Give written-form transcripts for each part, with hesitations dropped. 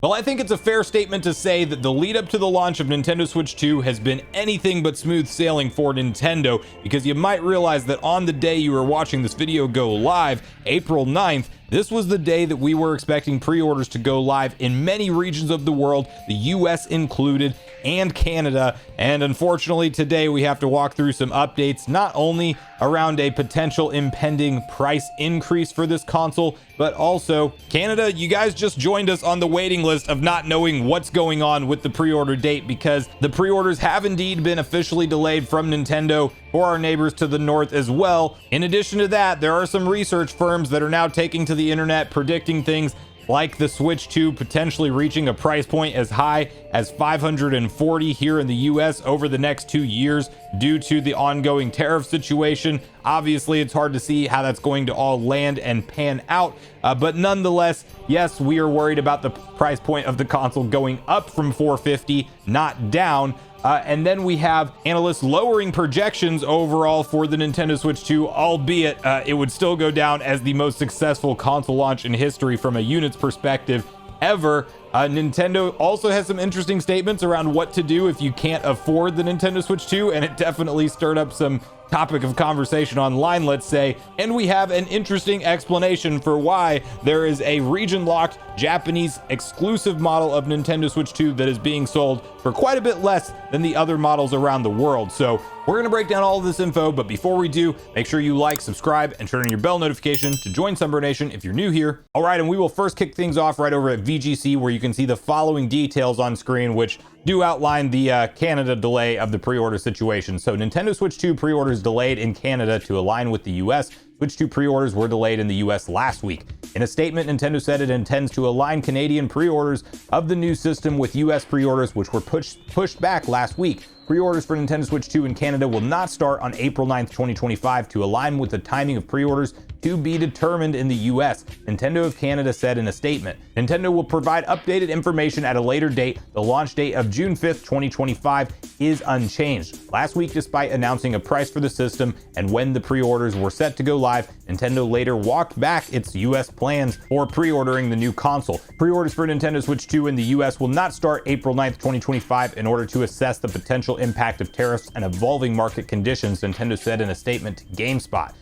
Well, I think it's a fair statement to say that the lead up to the launch of Nintendo Switch 2 has been anything but smooth sailing for Nintendo, because you might realize that on the day you were watching this video go live, April 9th, this was the day that we were expecting pre-orders to go live in many regions of the world, the US included, and Canada. And unfortunately today we have to walk through some updates, not only around a potential impending price increase for this console, but also Canada, you guys just joined us on the waiting list of not knowing what's going on with the pre-order date, because the pre-orders have indeed been officially delayed from Nintendo for our neighbors to the north as well. In addition to that, there are some research firms that are now taking to the internet predicting things like the Switch 2 potentially reaching a price point as high as $540 here in the US over the next 2 years due to the ongoing tariff situation. Obviously, it's hard to see how that's going to all land and pan out, but nonetheless, yes, we are worried about the price point of the console going up from $450, not down. And then we have analysts lowering projections overall for the Nintendo Switch 2, albeit it would still go down as the most successful console launch in history from a units perspective ever. Nintendo also has some interesting statements around what to do if you can't afford the Nintendo Switch 2, and it definitely stirred up some topic of conversation online, let's say. And we have an interesting explanation for why there is a region-locked Japanese exclusive model of Nintendo Switch 2 that is being sold for quite a bit less than the other models around the world. So we're going to break down all of this info, but before we do, make sure you like, subscribe, and turn on your bell notification to join Sunbro Nation if you're new here. All right, and we will first kick things off right over at VGC, where you can see the following details on screen, which do outline the Canada delay of the pre-order situation. So Nintendo Switch 2 pre-orders delayed in Canada to align with the US. Switch 2 pre-orders were delayed in the US last week. In a statement, Nintendo said it intends to align Canadian pre-orders of the new system with US pre-orders, which were pushed back last week. Pre-orders for Nintendo Switch 2 in Canada will not start on April 9th, 2025 to align with the timing of pre-orders to be determined in the US, Nintendo of Canada said in a statement. Nintendo will provide updated information at a later date. The launch date of June 5th, 2025 is unchanged. Last week, despite announcing a price for the system and when the pre-orders were set to go live, Nintendo later walked back its US plans for pre-ordering the new console. Pre-orders for Nintendo Switch 2 in the US will not start April 9th, 2025 in order to assess the potential impact of tariffs and evolving market conditions, Nintendo said in a statement to GameSpot.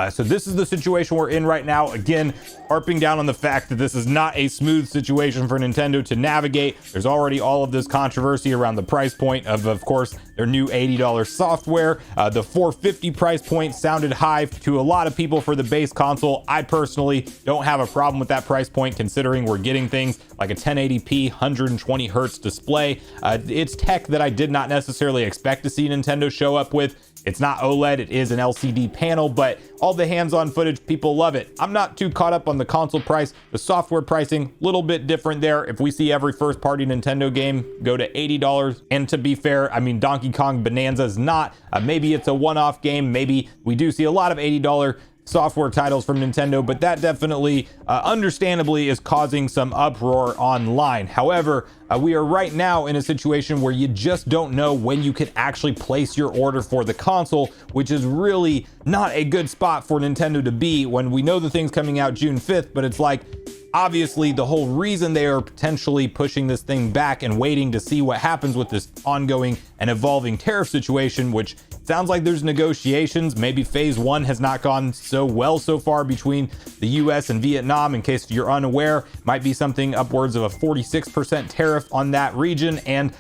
So this is the situation we're in right now. Again, harping down on the fact that this is not a smooth situation for Nintendo to navigate. There's already all of this controversy around the price point of course, their new $80 software. The $450 price point sounded high to a lot of people for the base console. I personally don't have a problem with that price point, considering we're getting things like a 1080p 120 hertz display. It's tech that I did not necessarily expect to see Nintendo show up with. It's not OLED, it is an LCD panel, but all the hands-on footage, people love it. I'm not too caught up on the console price. The software pricing, a little bit different there. If we see every first-party Nintendo game go to $80, and to be fair, I mean, Donkey Kong Bonanza is not. Maybe it's a one-off game. Maybe we do see a lot of $80 software titles from Nintendo, but that definitely, understandably, is causing some uproar online. However, we are right now in a situation where you just don't know when you can actually place your order for the console, which is really not a good spot for Nintendo to be when we know the thing's coming out June 5th, but it's like, obviously the whole reason they are potentially pushing this thing back and waiting to see what happens with this ongoing and evolving tariff situation, which sounds like there's negotiations. Maybe phase one has not gone so well so far between the US and Vietnam. In case you're unaware, might be something upwards of a 46% tariff on that region, and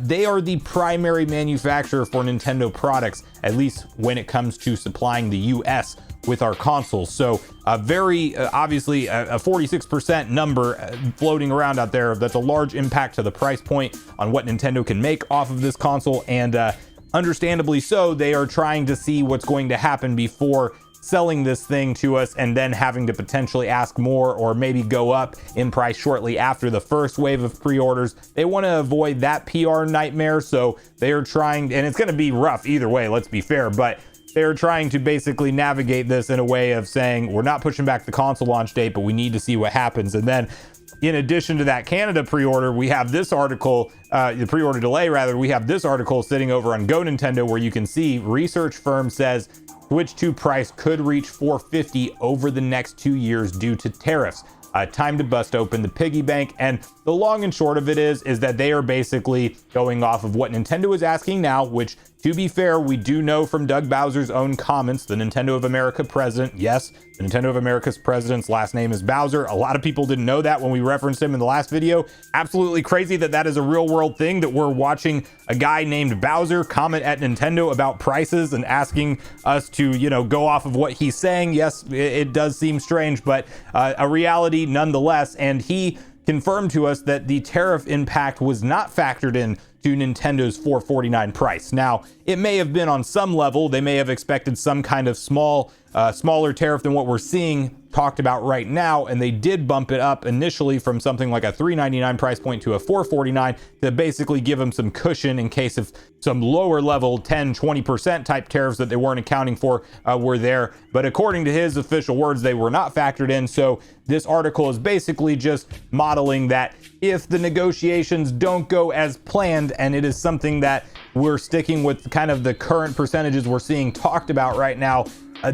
they are the primary manufacturer for Nintendo products, at least when it comes to supplying the US with our consoles. So very obviously a 46% number floating around out there. That's a large impact to the price point on what Nintendo can make off of this console, and understandably so, they are trying to see what's going to happen before selling this thing to us and then having to potentially ask more or maybe go up in price shortly after the first wave of pre-orders. They want to avoid that PR nightmare, so they are trying, and it's going to be rough either way, let's be fair, but they're trying to basically navigate this in a way of saying, we're not pushing back the console launch date, but we need to see what happens. And then in addition to that Canada pre-order, we have this article, the pre-order delay rather, we have this article sitting over on Go Nintendo, where you can see research firm says Switch 2 price could reach $450 over the next 2 years due to tariffs. time to bust open the piggy bank. And the long and short of it is that they are basically going off of what Nintendo is asking now, which, to be fair, we do know from Doug Bowser's own comments, the Nintendo of America president. Yes, the Nintendo of America's president's last name is Bowser. A lot of people didn't know that when we referenced him in the last video. Absolutely crazy that that is a real world thing, that we're watching a guy named Bowser comment at Nintendo about prices and asking us to, go off of what he's saying. Yes, it does seem strange, but a reality nonetheless. And he confirmed to us that the tariff impact was not factored in to Nintendo's $449 price. Now, it may have been on some level. They may have expected some kind of smaller tariff than what we're seeing talked about right now, and they did bump it up initially from something like a $399 price point to a $449 to basically give them some cushion in case of some lower level 10-20% type tariffs that they weren't accounting for were there. But according to his official words, they were not factored in. So this article is basically just modeling that if the negotiations don't go as planned, and it is something that we're sticking with kind of the current percentages we're seeing talked about right now,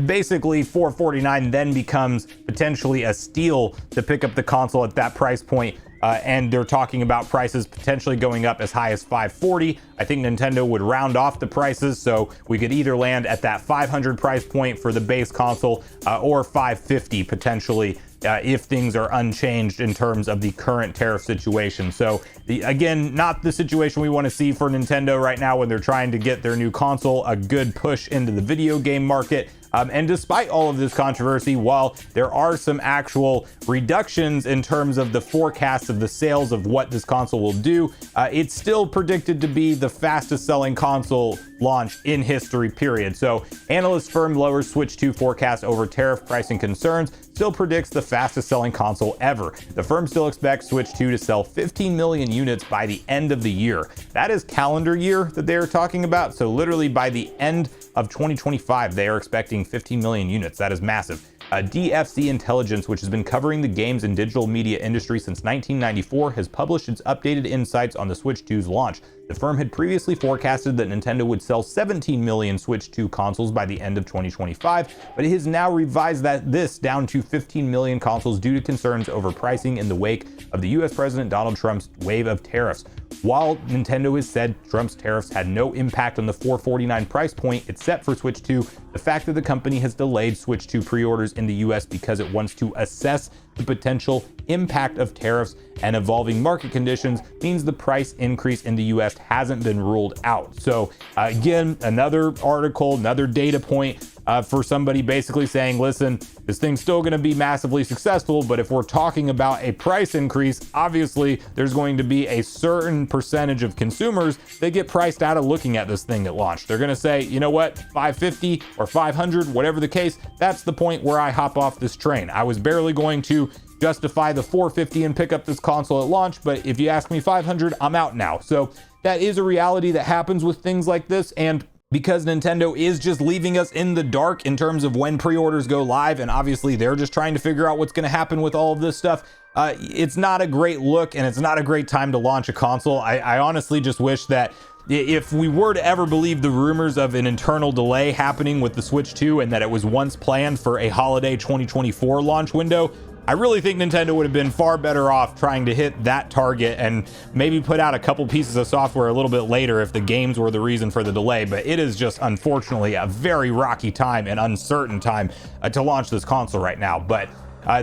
basically $449 then becomes potentially a steal to pick up the console at that price point. And they're talking about prices potentially going up as high as $540. I think Nintendo would round off the prices, so we could either land at that $500 price point for the base console or $550 potentially if things are unchanged in terms of the current tariff situation. So again, not the situation we want to see for Nintendo right now when they're trying to get their new console a good push into the video game market. And despite all of this controversy, while there are some actual reductions in terms of the forecast of the sales of what this console will do, it's still predicted to be the fastest selling console launch in history, period. So analyst firm lowers Switch 2 forecast over tariff pricing concerns, still predicts the fastest selling console ever. The firm still expects Switch 2 to sell 15 million units by the end of the year. That is calendar year that they are talking about. So literally by the end of 2025, they are expecting 15 million units. That is massive. DFC Intelligence, which has been covering the games and digital media industry since 1994, has published its updated insights on the Switch 2's launch. The firm had previously forecasted that Nintendo would sell 17 million Switch 2 consoles by the end of 2025, but it has now revised this down to 15 million consoles due to concerns over pricing in the wake of the US President Donald Trump's wave of tariffs. While Nintendo has said Trump's tariffs had no impact on the $449 price point it set for Switch 2, the fact that the company has delayed Switch 2 pre-orders in the US because it wants to assess the potential impact of tariffs and evolving market conditions means the price increase in the US hasn't been ruled out. So again, another article, another data point for somebody basically saying, listen, this thing's still going to be massively successful, but if we're talking about a price increase, obviously there's going to be a certain percentage of consumers that get priced out of looking at this thing at launch. They're going to say, you know what, 550 or 500, whatever the case, that's the point where I hop off this train. I was barely going to justify the 450 and pick up this console at launch, but if you ask me 500, I'm out now. So that is a reality that happens with things like this. And because Nintendo is just leaving us in the dark in terms of when pre-orders go live, and obviously they're just trying to figure out what's going to happen with all of this stuff, it's not a great look and it's not a great time to launch a console. I honestly just wish that if we were to ever believe the rumors of an internal delay happening with the Switch 2 and that it was once planned for a holiday 2024 launch window, I really think Nintendo would have been far better off trying to hit that target and maybe put out a couple pieces of software a little bit later if the games were the reason for the delay. But it is just unfortunately a very rocky time and uncertain time to launch this console right now. But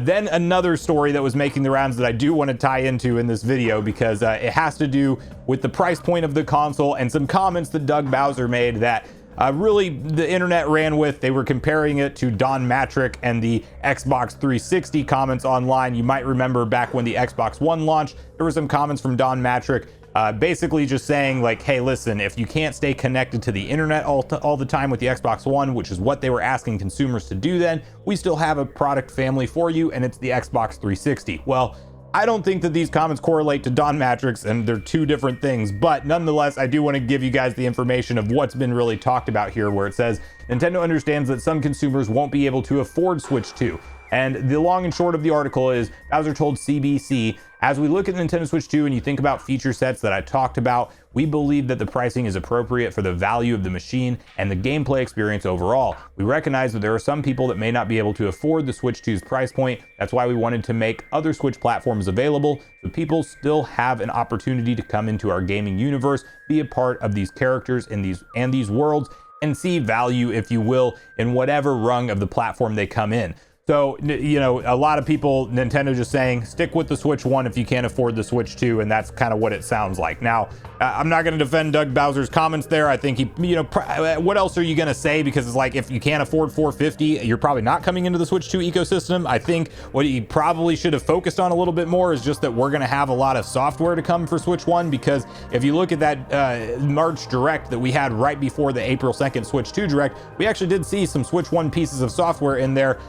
then another story that was making the rounds that I do want to tie into in this video because it has to do with the price point of the console and some comments that Doug Bowser made that really the internet ran with. They were comparing it to Don Matrick and the Xbox 360 comments online. You might remember back when the Xbox One launched, there were some comments from Don Matrick basically just saying like, hey, listen, if you can't stay connected to the internet all the time with the Xbox One, which is what they were asking consumers to do then, we still have a product family for you, and it's the Xbox 360. Well, I don't think that these comments correlate to Don Matrix, and they're two different things, but nonetheless, I do want to give you guys the information of what's been really talked about here, where it says Nintendo understands that some consumers won't be able to afford Switch 2, And the long and short of the article is Bowser told CBC, as we look at the Nintendo Switch 2 and you think about feature sets that I talked about, we believe that the pricing is appropriate for the value of the machine and the gameplay experience overall. We recognize that there are some people that may not be able to afford the Switch 2's price point. That's why we wanted to make other Switch platforms available so people still have an opportunity to come into our gaming universe, be a part of these characters in these worlds, and see value, if you will, in whatever rung of the platform they come in. So, you know, a lot of people, Nintendo just saying, stick with the Switch 1 if you can't afford the Switch 2, and that's kind of what it sounds like. Now, I'm not going to defend Doug Bowser's comments there. I think he, you know, what else are you going to say? Because it's like, if you can't afford $450, you're probably not coming into the Switch 2 ecosystem. I think what he probably should have focused on a little bit more is just that we're going to have a lot of software to come for Switch 1, because if you look at that March Direct that we had right before the April 2nd Switch 2 Direct, we actually did see some Switch 1 pieces of software in there,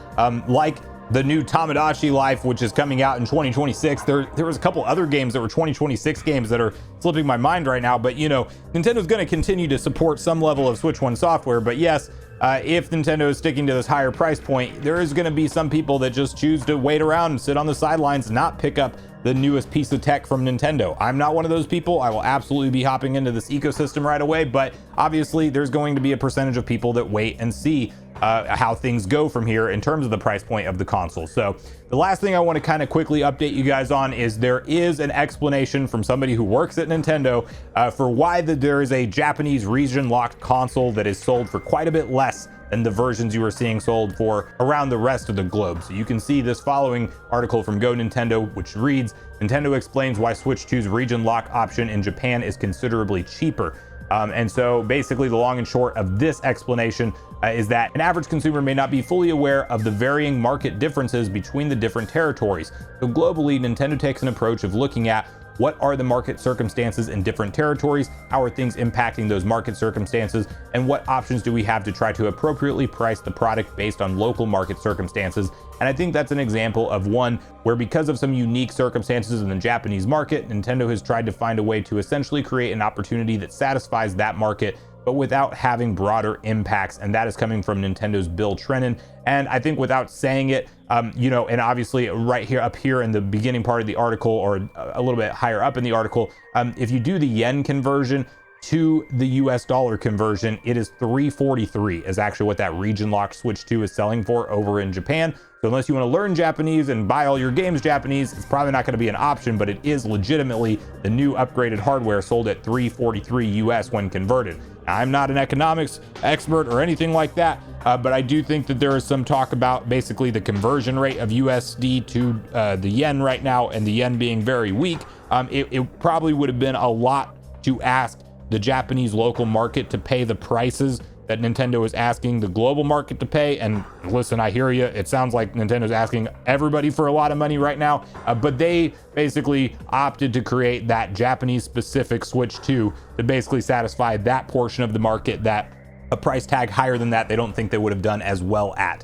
like the new Tamagotchi Life, which is coming out in 2026. There was a couple other games that were 2026 games that are slipping my mind right now, but you know, Nintendo's going to continue to support some level of Switch 1 software. But yes, if Nintendo is sticking to this higher price point, there is going to be some people that just choose to wait around and sit on the sidelines and not pick up the newest piece of tech from Nintendo. I'm not one of those people. I will absolutely be hopping into this ecosystem right away, but obviously there's going to be a percentage of people that wait and see how things go from here in terms of the price point of the console. So the last thing I want to kind of quickly update you guys on is there is an explanation from somebody who works at Nintendo for why there is a Japanese region locked console that is sold for quite a bit less than the versions you are seeing sold for around the rest of the globe. So you can see this following article from Go Nintendo, which reads, Nintendo explains why Switch 2's region lock option in Japan is considerably cheaper. And so basically the long and short of this explanation is that an average consumer may not be fully aware of the varying market differences between the different territories. So globally, Nintendo takes an approach of looking at what are the market circumstances in different territories, how are things impacting those market circumstances, and what options do we have to try to appropriately price the product based on local market circumstances. And I think that's an example of one where, because of some unique circumstances in the Japanese market, Nintendo has tried to find a way to essentially create an opportunity that satisfies that market, but without having broader impacts. And that is coming from Nintendo's Bill Trinen. And I think without saying it, you know, and obviously right here up here in the beginning part of the article, or a little bit higher up in the article, if you do the yen conversion to the US dollar conversion, it is 343 is actually what that region locked Switch 2 is selling for over in Japan. So unless you want to learn Japanese and buy all your games Japanese, it's probably not going to be an option, but it is legitimately the new upgraded hardware sold at 343 US when converted. Now, I'm not an economics expert or anything like that, but I do think that there is some talk about basically the conversion rate of USD to the yen right now, and the yen being very weak. It probably would have been a lot to ask the Japanese local market to pay the prices that Nintendo is asking the global market to pay. And listen, I hear you. It sounds like Nintendo's asking everybody for a lot of money right now, but they basically opted to create that Japanese specific Switch 2 to basically satisfy that portion of the market that a price tag higher than that they don't think they would have done as well at.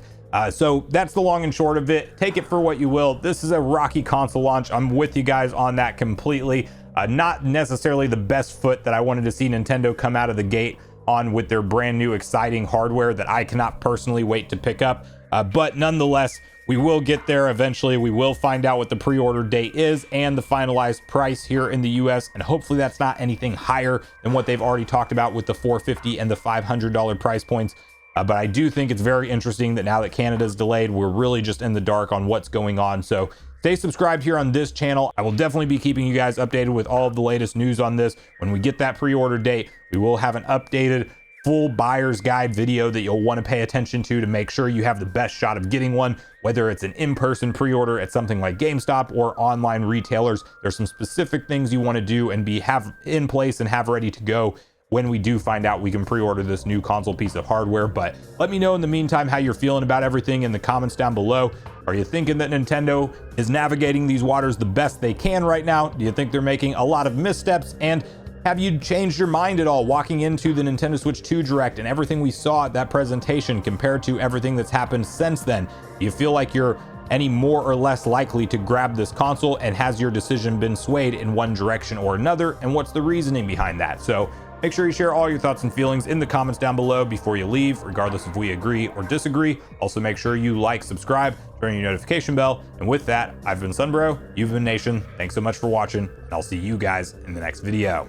So that's the long and short of it. Take it for what you will. This is a rocky console launch. I'm with you guys on that completely. Not necessarily the best foot that I wanted to see Nintendo come out of the gate on with their brand new exciting hardware that I cannot personally wait to pick up. But nonetheless, we will get there eventually. We will find out what the pre-order date is and the finalized price here in the US. And hopefully that's not anything higher than what they've already talked about with the $450 and the $500 price points. But I do think it's very interesting that now that Canada's delayed, we're really just in the dark on what's going on. So stay subscribed here on this channel. I will definitely be keeping you guys updated with all of the latest news on this. When we get that pre-order date, we will have an updated full buyer's guide video that you'll want to pay attention to make sure you have the best shot of getting one, whether it's an in-person pre-order at something like GameStop or online retailers. There's some specific things you want to do and have in place and have ready to go when we do find out we can pre-order this new console piece of hardware. But let me know in the meantime how you're feeling about everything in the comments down below. Are you thinking that Nintendo is navigating these waters the best they can right now? Do you think they're making a lot of missteps? And have you changed your mind at all walking into the Nintendo Switch 2 Direct and everything we saw at that presentation compared to everything that's happened since then? Do you feel like you're any more or less likely to grab this console, and has your decision been swayed in one direction or another? And what's the reasoning behind that? So Make sure you share all your thoughts and feelings in the comments down below before you leave, regardless if we agree or disagree. Also, make sure you like, subscribe, turn your notification bell. And with that, I've been Sunbro, you've been Nation. Thanks so much for watching, and I'll see you guys in the next video.